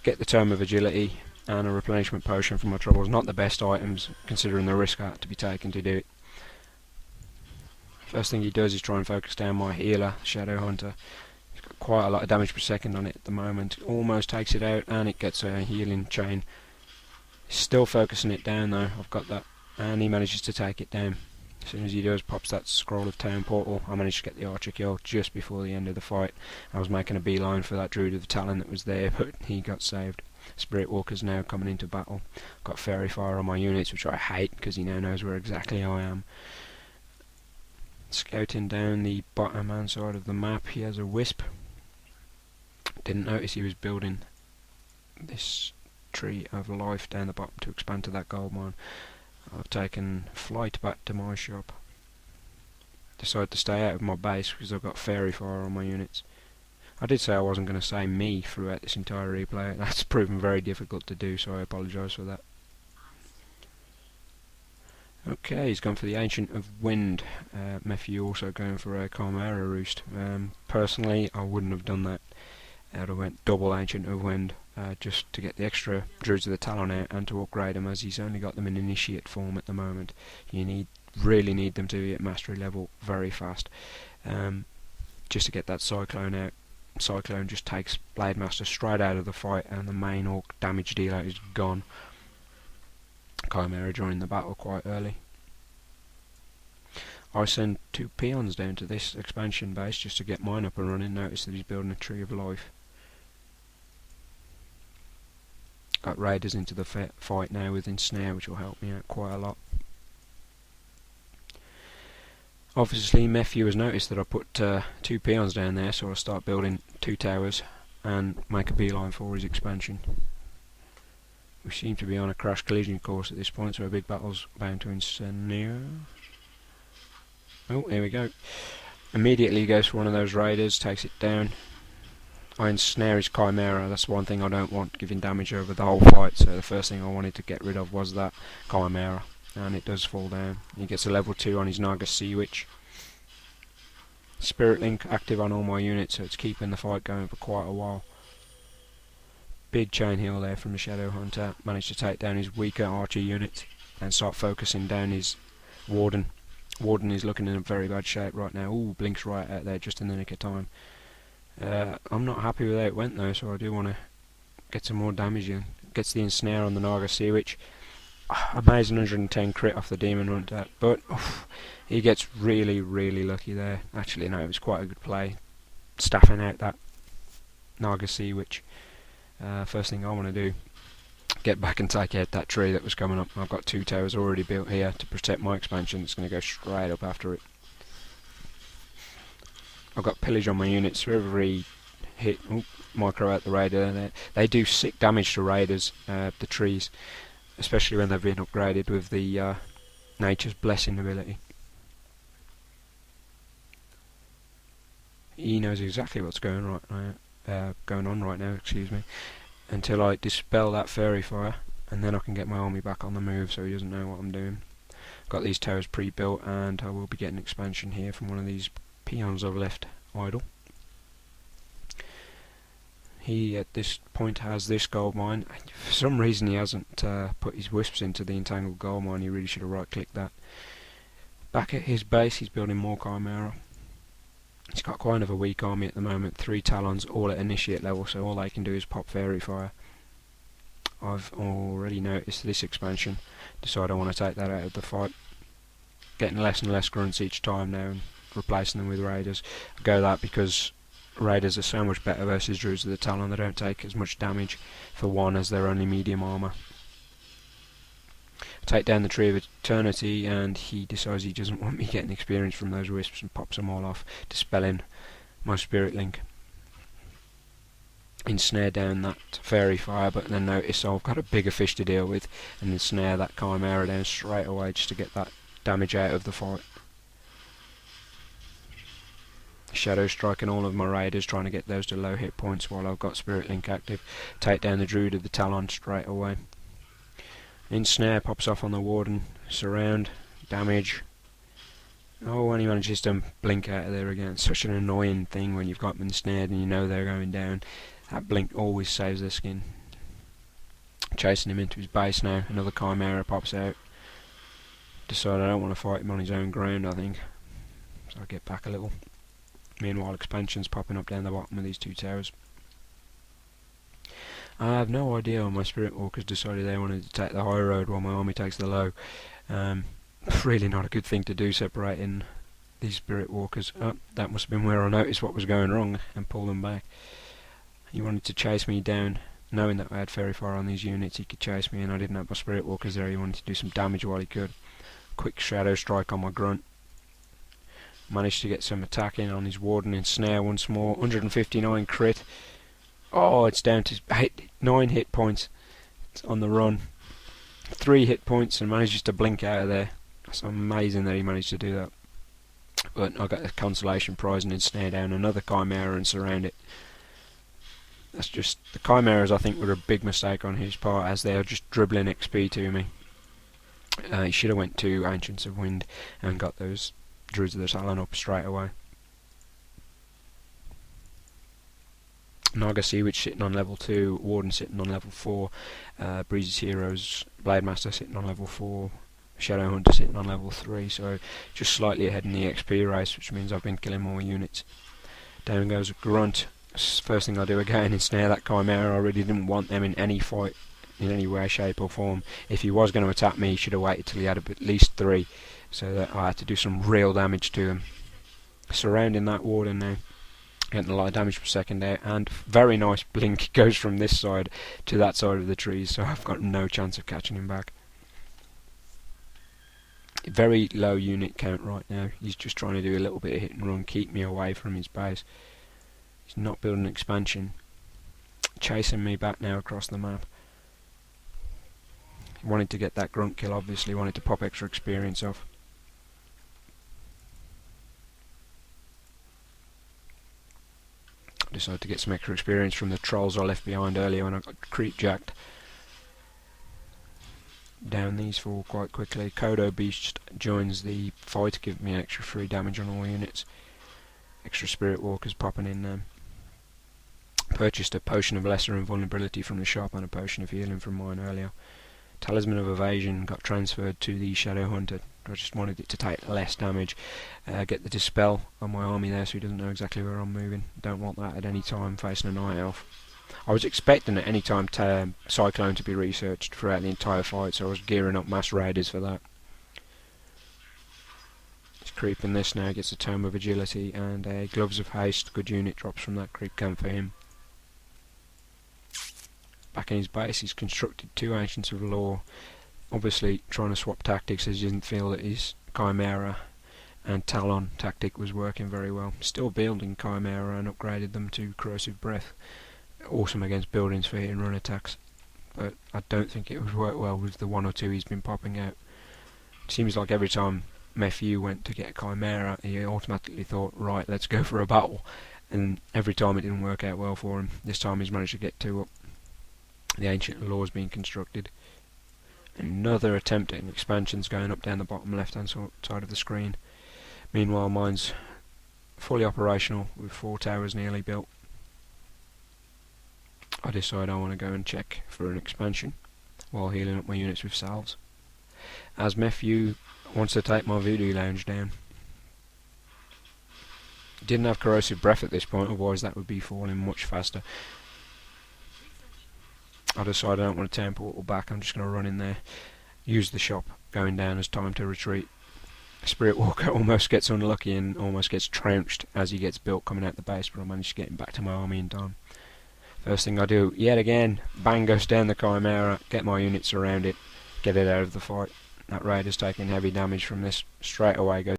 get the Tome of Agility and a replenishment potion for my troubles. Not the best items, considering the risk I had to be taken to do it. First thing he does is try and focus down my healer, Shadow Hunter. He's got quite a lot of damage per second on it at the moment. Almost takes it out, and it gets a healing chain. He's still focusing it down though, I've got that. And he manages to take it down. As soon as he does, pops that Scroll of Town Portal. I managed to get the Archer kill just before the end of the fight. I was making a beeline for that Druid of the Talon that was there, but he got saved. Spirit Walker's now coming into battle. Got Fairy Fire on my units, which I hate because he now knows where exactly I am. Scouting down the bottom hand side of the map, he has a Wisp. Didn't notice he was building this Tree of Life down the bottom to expand to that gold mine. I've taken flight back to my shop. Decided to stay out of my base because I've got Fairy Fire on my units. I did say I wasn't going to say me throughout this entire replay. That's proven very difficult to do, so I apologise for that. Okay, he's gone for the Ancient of Wind. Mef-u also going for a Chimera Roost. Personally, I wouldn't have done that. I would have went double Ancient of Wind, just to get the extra Druids of the Talon out and to upgrade them, as he's only got them in Initiate form at the moment. You really need them to be at Mastery level very fast, just to get that Cyclone out. Cyclone just takes Blade Master straight out of the fight, and the main Orc damage dealer is gone. Chimera joined the battle quite early. I send 2 peons down to this expansion base just to get mine up and running. Notice that he's building a Tree of Life. Got raiders into the fight now with Ensnare, which will help me out quite a lot. Obviously Mef-u has noticed that I put 2 peons down there, so I'll start building 2 towers and make a beeline for his expansion. We seem to be on a crash collision course at this point, so a big battle's bound to ensue. Oh, here we go. Immediately he goes for one of those raiders, takes it down. I ensnare his Chimera. That's one thing I don't want, giving damage over the whole fight, so the first thing I wanted to get rid of was that Chimera. And it does fall down. He gets a level 2 on his Naga Sea Witch. Spirit Link active on all my units, so it's keeping the fight going for quite a while. Big chain heal there from the Shadow Hunter. Managed to take down his weaker Archer unit and start focusing down his Warden. Warden is looking in a very bad shape right now. Ooh, blinks right out there just in the nick of time. I'm not happy with how it went though, so I do want to get some more damage in. Gets the Ensnare on the Naga Sea Witch. Amazing 110 crit off the Demon Hunter, but he gets really lucky there. Actually no, it was quite a good play, staffing out that Naga Sea Witch. First thing I want to do, get back and take out that tree that was coming up. I've got 2 towers already built here to protect my expansion. It's going to go straight up after it. I've got pillage on my units for every hit. Micro out the raider. They do sick damage to raiders, the trees, especially when they've been upgraded with the Nature's Blessing ability. He knows exactly what's going on right now, excuse me, until I dispel that Fairy Fire, and then I can get my army back on the move so he doesn't know what I'm doing. Got these towers pre-built, and I will be getting expansion here from one of these peons I've left idle. He at this point has this gold mine. For some reason he hasn't put his wisps into the entangled gold mine. He really should have right clicked that. Back at his base he's building more Chimera. He's got quite a weak army at the moment. 3 Talons all at Initiate level, so all they can do is pop Fairy Fire. I've already noticed this expansion. Decide I want to take that out of the fight. Getting less and less grunts each time now and replacing them with raiders. I go that because raiders are so much better versus Druids of the Talon. They don't take as much damage for one as they're only medium armour. Take down the Tree of Eternity, and he decides he doesn't want me getting experience from those wisps and pops them all off, dispelling my Spirit Link. Ensnare down that Fairy Fire, but then notice I've got a bigger fish to deal with, and ensnare that Chimera down straight away just to get that damage out of the fight. Shadow striking all of my raiders, trying to get those to low hit points while I've got Spirit Link active. Take down the Druid of the Talon straight away. Ensnare pops off on the Warden. Surround. Damage. Oh, and he manages to blink out of there again. It's such an annoying thing when you've got them ensnared and you know they're going down. That blink always saves their skin. chasing him into his base now. Another Chimera pops out. Decide I don't want to fight him on his own ground, I think. So I get back a little. Meanwhile, expansion's popping up down the bottom of these two towers. I have no idea why my Spirit Walkers decided they wanted to take the high road while my army takes the low. Really not a good thing to do, separating these Spirit Walkers. Oh, that must have been where I noticed what was going wrong and pulled them back. He wanted to chase me down, knowing that I had Fairy Fire on these units. He could chase me and I didn't have my Spirit Walkers there. He wanted to do some damage while he could. Quick Shadow Strike on my Grunt. Managed to get some attack in on his Warden and Snare once more. 159 crit. Oh, it's down to 9 hit points. It's on the run. 3 hit points and manages to blink out of there. That's amazing that he managed to do that. But I got a consolation prize and then snare down another Chimera and surround it. That's just, the Chimeras I think were a big mistake on his part, as they are just dribbling XP to me. He should have went to Ancients of Wind and got those Druids of the Talon up straight away. Naga Sea Witch sitting on level 2, Warden sitting on level 4, Breeze's Heroes, Blade Master sitting on level 4, Shadow Hunter sitting on level 3, so just slightly ahead in the XP race, which means I've been killing more units. Down goes a Grunt. First thing I do again is snare that Chimera. I really didn't want them in any fight, in any way, shape or form. If he was going to attack me, he should have waited till he had at least 3, so that I had to do some real damage to him. Surrounding that Warden now. Getting a lot of damage per second there, and very nice blink goes from this side to that side of the trees, so I've got no chance of catching him back. Very low unit count right now. He's just trying to do a little bit of hit and run, keep me away from his base. He's not building expansion. Chasing me back now across the map. He wanted to get that Grunt kill, obviously, wanted to pop extra experience off. Decided to get some extra experience from the trolls I left behind earlier when I got creep jacked. Down these 4 quite quickly. Kodo Beast joins the fight, giving me extra 3 damage on all units. Extra Spirit Walkers popping in now. Purchased a Potion of Lesser Invulnerability from the shop and a Potion of Healing from mine earlier. Talisman of Evasion got transferred to the Shadow Hunter. I just wanted it to take less damage. Get the Dispel on my army there so he doesn't know exactly where I'm moving. Don't want that at any time facing a Night Elf. I was expecting at any time Cyclone to be researched throughout the entire fight, so I was gearing up mass raiders for that. He's creeping this now, gets a Tome of Agility and a Gloves of Haste. Good unit drops from that creep camp for him. Back in his base he's constructed 2 Ancients of Law. Obviously trying to swap tactics as he didn't feel that his Chimera and Talon tactic was working very well. Still building Chimera and upgraded them to Corrosive Breath. Awesome against buildings for hit and run attacks, but I don't think it would work well with the 1 or 2 he's been popping out. It seems like every time Mef-u went to get a Chimera he automatically thought, right, let's go for a battle, and every time it didn't work out well for him. This time he's managed to get 2 up. The Ancient Law is being constructed. Another attempt at an expansion's going up down the bottom left hand side of the screen. Meanwhile mine's fully operational with 4 towers nearly built. I decide I want to go and check for an expansion while healing up my units with salves, as Mef-u wants to take my Voodoo Lounge down. Didn't have Corrosive Breath at this point, otherwise that would be falling much faster. I decide I don't want to turn portal back, I'm just going to run in there, use the shop going down as time to retreat. Spirit Walker almost gets unlucky and almost gets trounced as he gets built coming out the base, but I managed to get him back to my army in time. First thing I do, yet again, bang goes down the Chimera, get my units around it, get it out of the fight. That raider's taking heavy damage from this, straight away goes